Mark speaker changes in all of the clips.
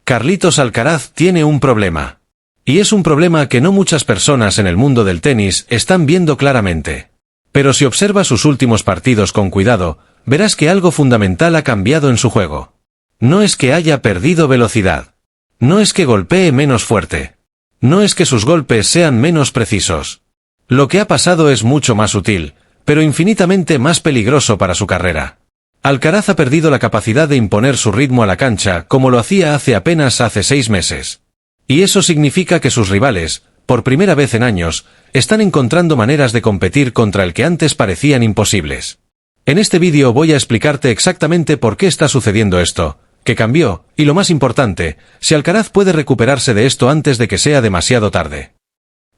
Speaker 1: Carlitos Alcaraz tiene un problema. Y es un problema que no muchas personas en el mundo del tenis están viendo claramente. Pero si observas sus últimos partidos con cuidado, verás que algo fundamental ha cambiado en su juego. No es que haya perdido velocidad. No es que golpee menos fuerte. No es que sus golpes sean menos precisos. Lo que ha pasado es mucho más sutil, pero infinitamente más peligroso para su carrera. Alcaraz ha perdido la capacidad de imponer su ritmo a la cancha como lo hacía hace 6 meses. Y eso significa que sus rivales, por primera vez en años, están encontrando maneras de competir contra el que antes parecían imposibles. En este vídeo voy a explicarte exactamente por qué está sucediendo esto, qué cambió, y lo más importante, si Alcaraz puede recuperarse de esto antes de que sea demasiado tarde.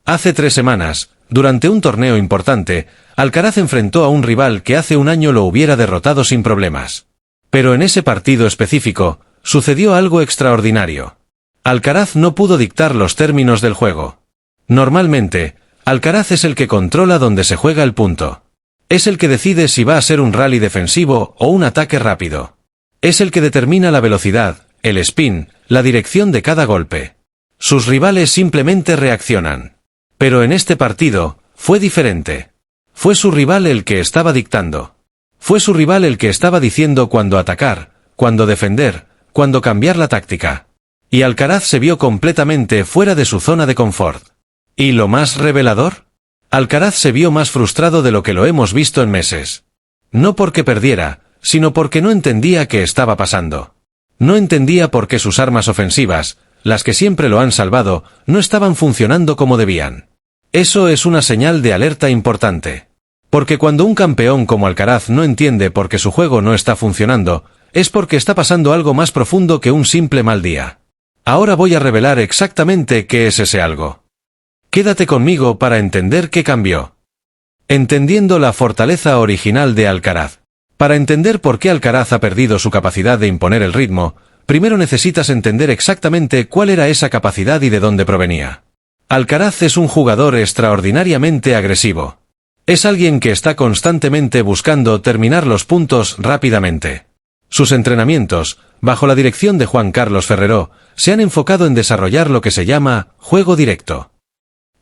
Speaker 1: Hace 3 semanas, durante un torneo importante, Alcaraz enfrentó a un rival que hace un año lo hubiera derrotado sin problemas. Pero en ese partido específico, sucedió algo extraordinario. Alcaraz no pudo dictar los términos del juego. Normalmente, Alcaraz es el que controla dónde se juega el punto. Es el que decide si va a ser un rally defensivo o un ataque rápido. Es el que determina la velocidad, el spin, la dirección de cada golpe. Sus rivales simplemente reaccionan. Pero en este partido, fue diferente. Fue su rival el que estaba dictando. Fue su rival el que estaba diciendo cuándo atacar, cuándo defender, cuándo cambiar la táctica. Y Alcaraz se vio completamente fuera de su zona de confort. ¿Y lo más revelador? Alcaraz se vio más frustrado de lo que lo hemos visto en meses. No porque perdiera, sino porque no entendía qué estaba pasando. No entendía por qué sus armas ofensivas, las que siempre lo han salvado, no estaban funcionando como debían. Eso es una señal de alerta importante. Porque cuando un campeón como Alcaraz no entiende por qué su juego no está funcionando, es porque está pasando algo más profundo que un simple mal día. Ahora voy a revelar exactamente qué es ese algo. Quédate conmigo para entender qué cambió. Entendiendo la fortaleza original de Alcaraz. Para entender por qué Alcaraz ha perdido su capacidad de imponer el ritmo, primero necesitas entender exactamente cuál era esa capacidad y de dónde provenía. Alcaraz es un jugador extraordinariamente agresivo. Es alguien que está constantemente buscando terminar los puntos rápidamente. Sus entrenamientos, bajo la dirección de Juan Carlos Ferrero, se han enfocado en desarrollar lo que se llama juego directo.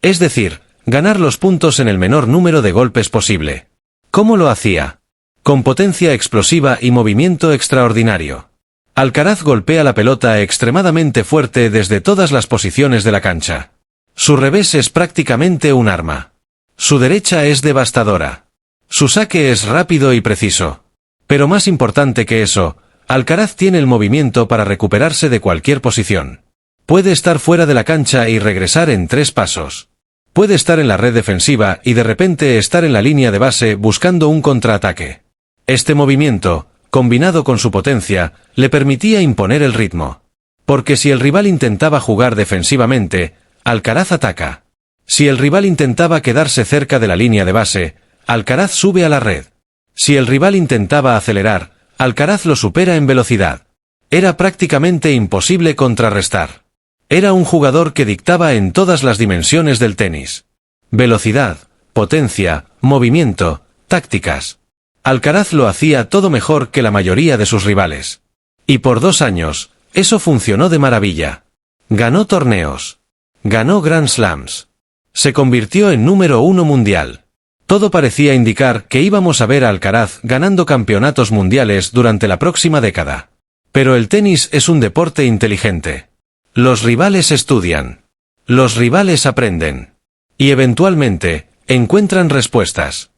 Speaker 1: Es decir, ganar los puntos en el menor número de golpes posible. ¿Cómo lo hacía? Con potencia explosiva y movimiento extraordinario. Alcaraz golpea la pelota extremadamente fuerte desde todas las posiciones de la cancha. Su revés es prácticamente un arma. Su derecha es devastadora. Su saque es rápido y preciso. Pero más importante que eso, Alcaraz tiene el movimiento para recuperarse de cualquier posición. Puede estar fuera de la cancha y regresar en 3 pasos. Puede estar en la red defensiva y de repente estar en la línea de base buscando un contraataque. Este movimiento, combinado con su potencia, le permitía imponer el ritmo. Porque si el rival intentaba jugar defensivamente, Alcaraz ataca. Si el rival intentaba quedarse cerca de la línea de base, Alcaraz sube a la red. Si el rival intentaba acelerar, Alcaraz lo supera en velocidad. Era prácticamente imposible contrarrestar. Era un jugador que dictaba en todas las dimensiones del tenis. Velocidad, potencia, movimiento, tácticas. Alcaraz lo hacía todo mejor que la mayoría de sus rivales. Y por 2 años, eso funcionó de maravilla. Ganó torneos. Ganó Grand Slams. Se convirtió en número 1 mundial. Todo parecía indicar que íbamos a ver a Alcaraz ganando campeonatos mundiales durante la próxima década. Pero el tenis es un deporte inteligente. Los rivales estudian. Los rivales aprenden. Y eventualmente, encuentran respuestas.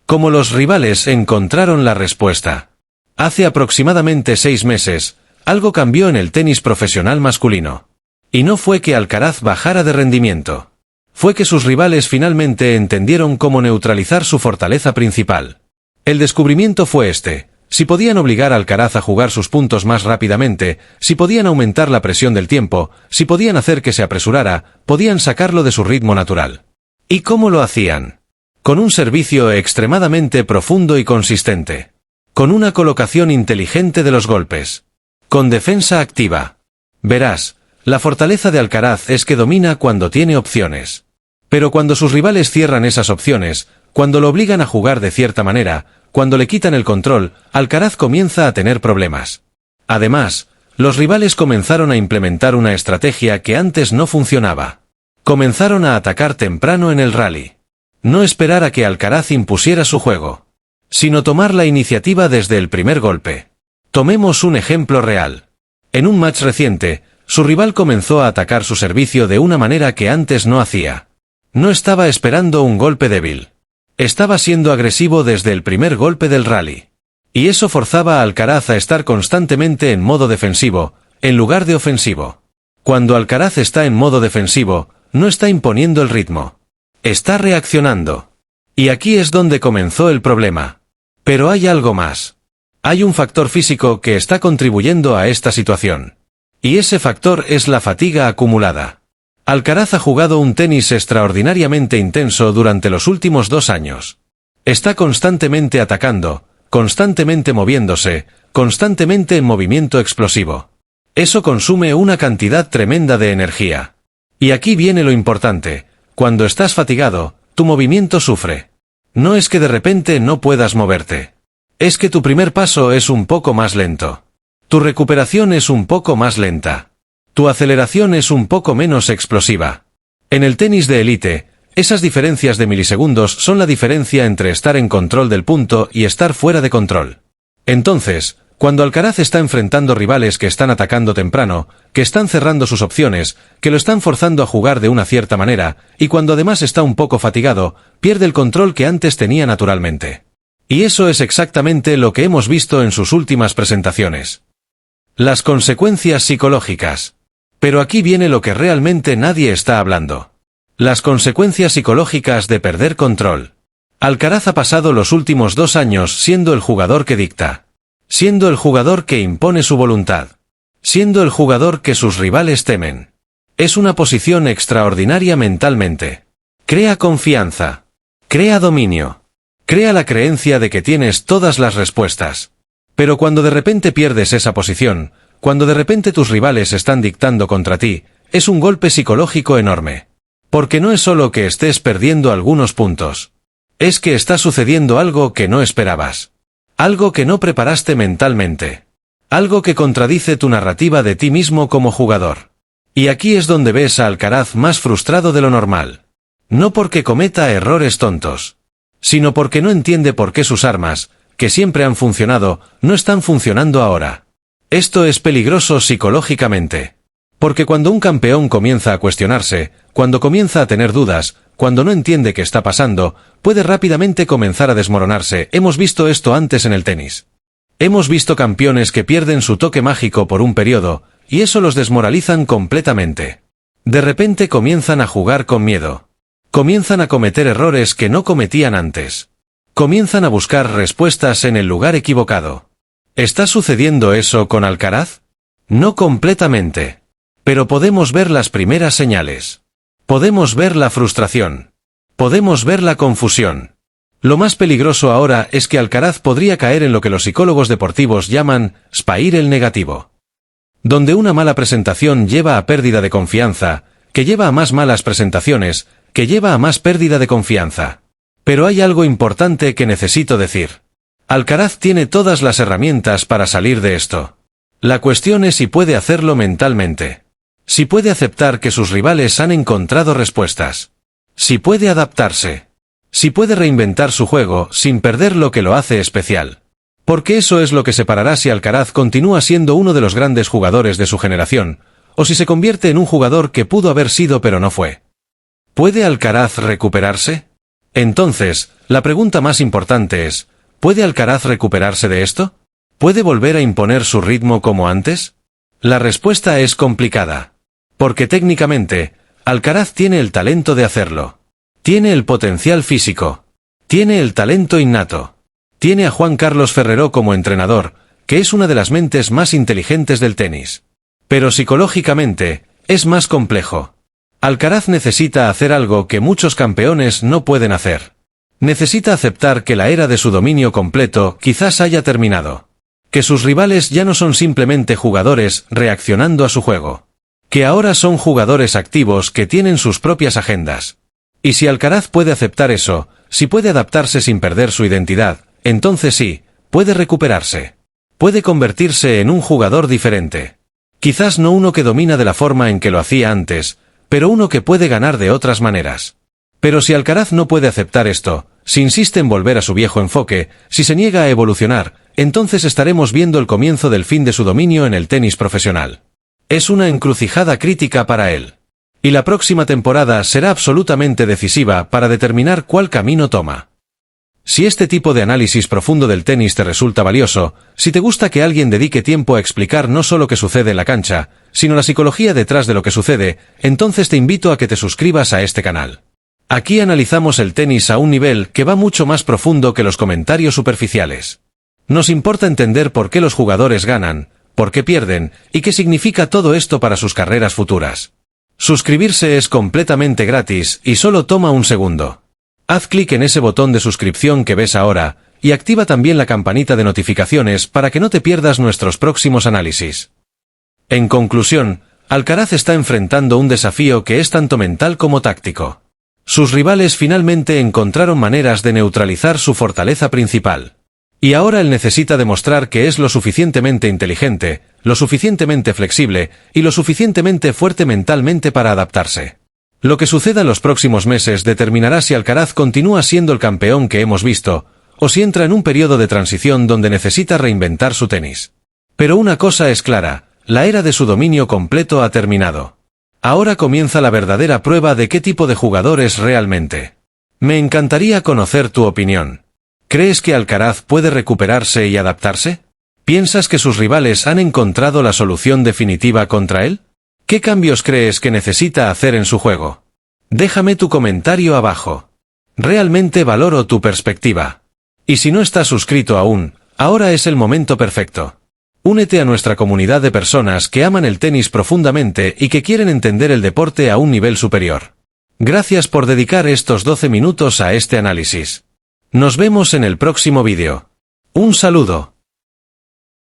Speaker 1: Como los rivales encontraron la respuesta. Hace aproximadamente 6 meses, algo cambió en el tenis profesional masculino. Y no fue que Alcaraz bajara de rendimiento. Fue que sus rivales finalmente entendieron cómo neutralizar su fortaleza principal. El descubrimiento fue este: si podían obligar a Alcaraz a jugar sus puntos más rápidamente, si podían aumentar la presión del tiempo, si podían hacer que se apresurara, podían sacarlo de su ritmo natural. ¿Y cómo lo hacían? Con un servicio extremadamente profundo y consistente. Con una colocación inteligente de los golpes. Con defensa activa. Verás, la fortaleza de Alcaraz es que domina cuando tiene opciones. Pero cuando sus rivales cierran esas opciones, cuando lo obligan a jugar de cierta manera, cuando le quitan el control, Alcaraz comienza a tener problemas. Además, Los rivales comenzaron a implementar una estrategia que antes no funcionaba. Comenzaron a atacar temprano en el rally. No esperar a que Alcaraz impusiera su juego, sino tomar la iniciativa desde el primer golpe. Tomemos un ejemplo real. En un match reciente, su rival comenzó a atacar su servicio de una manera que antes no hacía. No estaba esperando un golpe débil. Estaba siendo agresivo desde el primer golpe del rally. Y eso forzaba a Alcaraz a estar constantemente en modo defensivo, en lugar de ofensivo. Cuando Alcaraz está en modo defensivo, no está imponiendo el ritmo. Está reaccionando. Y aquí es donde comenzó el problema. Pero hay algo más. Hay un factor físico que está contribuyendo a esta situación. Y ese factor es la fatiga acumulada. Alcaraz ha jugado un tenis extraordinariamente intenso durante los últimos 2 años. Está constantemente atacando, constantemente moviéndose, constantemente en movimiento explosivo. Eso consume una cantidad tremenda de energía. Y aquí viene lo importante: cuando estás fatigado, tu movimiento sufre. No es que de repente no puedas moverte. Es que tu primer paso es un poco más lento. Tu recuperación es un poco más lenta. Tu aceleración es un poco menos explosiva. En el tenis de élite, esas diferencias de milisegundos son la diferencia entre estar en control del punto y estar fuera de control. Entonces, cuando Alcaraz está enfrentando rivales que están atacando temprano, que están cerrando sus opciones, que lo están forzando a jugar de una cierta manera, y cuando además está un poco fatigado, pierde el control que antes tenía naturalmente. Y eso es exactamente lo que hemos visto en sus últimas presentaciones. Las consecuencias psicológicas. Pero aquí viene lo que realmente nadie está hablando. Las consecuencias psicológicas de perder control. Alcaraz ha pasado los últimos 2 años siendo el jugador que dicta. Siendo el jugador que impone su voluntad. Siendo el jugador que sus rivales temen. Es una posición extraordinaria mentalmente. Crea confianza. Crea dominio. Crea la creencia de que tienes todas las respuestas. Pero cuando de repente pierdes esa posición, cuando de repente tus rivales están dictando contra ti, es un golpe psicológico enorme. Porque no es solo que estés perdiendo algunos puntos. Es que está sucediendo algo que no esperabas. Algo que no preparaste mentalmente. Algo que contradice tu narrativa de ti mismo como jugador. Y aquí es donde ves a Alcaraz más frustrado de lo normal. No porque cometa errores tontos, sino porque no entiende por qué sus armas, que siempre han funcionado, no están funcionando ahora. Esto es peligroso psicológicamente. Porque cuando un campeón comienza a cuestionarse, cuando comienza a tener dudas, cuando no entiende qué está pasando, puede rápidamente comenzar a desmoronarse. Hemos visto esto antes en el tenis. Hemos visto campeones que pierden su toque mágico por un periodo, y eso los desmoralizan completamente. De repente comienzan a jugar con miedo. Comienzan a cometer errores que no cometían antes. Comienzan a buscar respuestas en el lugar equivocado. ¿Está sucediendo eso con Alcaraz? No completamente. Pero podemos ver las primeras señales. Podemos ver la frustración. Podemos ver la confusión. Lo más peligroso ahora es que Alcaraz podría caer en lo que los psicólogos deportivos llaman spiral negativo. Donde una mala presentación lleva a pérdida de confianza, que lleva a más malas presentaciones, que lleva a más pérdida de confianza. Pero hay algo importante que necesito decir. Alcaraz tiene todas las herramientas para salir de esto. La cuestión es si puede hacerlo mentalmente. Si puede aceptar que sus rivales han encontrado respuestas. Si puede adaptarse. Si puede reinventar su juego sin perder lo que lo hace especial. Porque eso es lo que separará si Alcaraz continúa siendo uno de los grandes jugadores de su generación, o si se convierte en un jugador que pudo haber sido pero no fue. ¿Puede Alcaraz recuperarse? Entonces, la pregunta más importante es, ¿puede Alcaraz recuperarse de esto? ¿Puede volver a imponer su ritmo como antes? La respuesta es complicada. Porque técnicamente, Alcaraz tiene el talento de hacerlo. Tiene el potencial físico. Tiene el talento innato. Tiene a Juan Carlos Ferrero como entrenador, que es una de las mentes más inteligentes del tenis. Pero psicológicamente, es más complejo. Alcaraz necesita hacer algo que muchos campeones no pueden hacer. Necesita aceptar que la era de su dominio completo quizás haya terminado. Que sus rivales ya no son simplemente jugadores reaccionando a su juego. Que ahora son jugadores activos que tienen sus propias agendas. Y si Alcaraz puede aceptar eso, si puede adaptarse sin perder su identidad, entonces sí, puede recuperarse. Puede convertirse en un jugador diferente. Quizás no uno que domina de la forma en que lo hacía antes, pero uno que puede ganar de otras maneras. Pero si Alcaraz no puede aceptar esto, si insiste en volver a su viejo enfoque, si se niega a evolucionar, entonces estaremos viendo el comienzo del fin de su dominio en el tenis profesional. Es una encrucijada crítica para él. Y la próxima temporada será absolutamente decisiva para determinar cuál camino toma. Si este tipo de análisis profundo del tenis te resulta valioso, si te gusta que alguien dedique tiempo a explicar no solo qué sucede en la cancha, sino la psicología detrás de lo que sucede, entonces te invito a que te suscribas a este canal. Aquí analizamos el tenis a un nivel que va mucho más profundo que los comentarios superficiales. Nos importa entender por qué los jugadores ganan, por qué pierden, y qué significa todo esto para sus carreras futuras. Suscribirse es completamente gratis y solo toma un segundo. Haz clic en ese botón de suscripción que ves ahora, y activa también la campanita de notificaciones para que no te pierdas nuestros próximos análisis. En conclusión, Alcaraz está enfrentando un desafío que es tanto mental como táctico. Sus rivales finalmente encontraron maneras de neutralizar su fortaleza principal. Y ahora él necesita demostrar que es lo suficientemente inteligente, lo suficientemente flexible y lo suficientemente fuerte mentalmente para adaptarse. Lo que suceda en los próximos meses determinará si Alcaraz continúa siendo el campeón que hemos visto, o si entra en un periodo de transición donde necesita reinventar su tenis. Pero una cosa es clara, la era de su dominio completo ha terminado. Ahora comienza la verdadera prueba de qué tipo de jugador es realmente. Me encantaría conocer tu opinión. ¿Crees que Alcaraz puede recuperarse y adaptarse? ¿Piensas que sus rivales han encontrado la solución definitiva contra él? ¿Qué cambios crees que necesita hacer en su juego? Déjame tu comentario abajo. Realmente valoro tu perspectiva. Y si no estás suscrito aún, ahora es el momento perfecto. Únete a nuestra comunidad de personas que aman el tenis profundamente y que quieren entender el deporte a un nivel superior. Gracias por dedicar estos 12 minutos a este análisis. Nos vemos en el próximo vídeo. Un saludo.